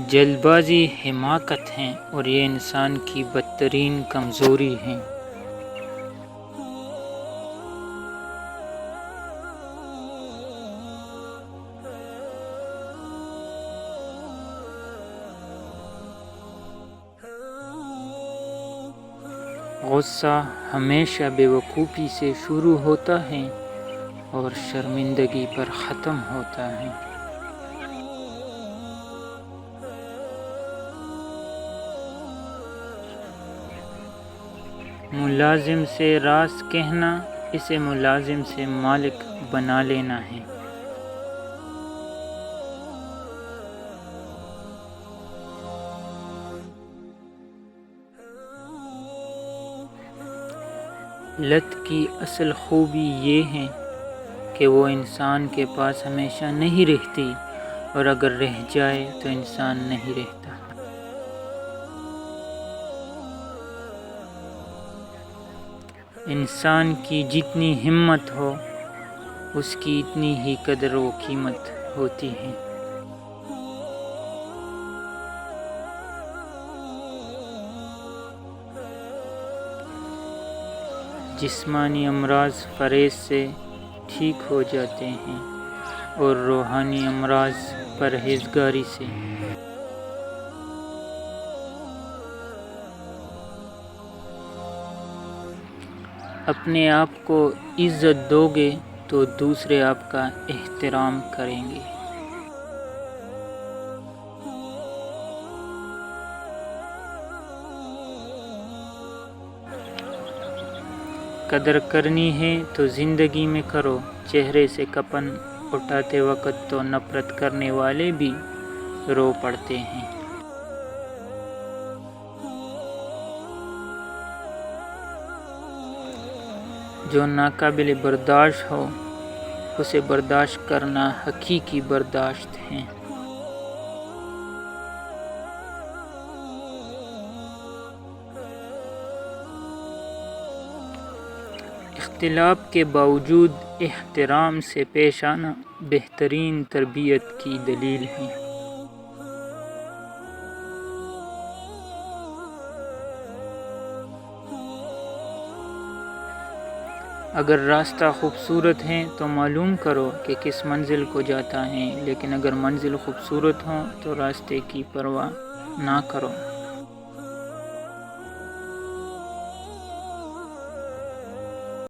جلد بازی حماقت ہے اور یہ انسان کی بدترین کمزوری ہے۔ غصہ ہمیشہ بے وقوفی سے شروع ہوتا ہے اور شرمندگی پر ختم ہوتا ہے۔ ملازم سے راز کہنا اسے ملازم سے مالک بنا لینا ہے۔ لت کی اصل خوبی یہ ہے کہ وہ انسان کے پاس ہمیشہ نہیں رہتی اور اگر رہ جائے تو انسان نہیں رہتا۔ انسان کی جتنی ہمت ہو اس کی اتنی ہی قدر و قیمت ہوتی ہے۔ جسمانی امراض پرہیز سے ٹھیک ہو جاتے ہیں اور روحانی امراض پرہیزگاری سے۔ اپنے آپ کو عزت دو گے تو دوسرے آپ کا احترام کریں گے۔ قدر کرنی ہے تو زندگی میں کرو، چہرے سے کفن اٹھاتے وقت تو نفرت کرنے والے بھی رو پڑتے ہیں۔ جو ناقابل برداشت ہو اسے برداشت کرنا حقیقی برداشت ہے۔ اختلاف کے باوجود احترام سے پیش آنا بہترین تربیت کی دلیل ہے۔ اگر راستہ خوبصورت ہے تو معلوم کرو کہ کس منزل کو جاتا ہے، لیکن اگر منزل خوبصورت ہو تو راستے کی پرواہ نہ کرو۔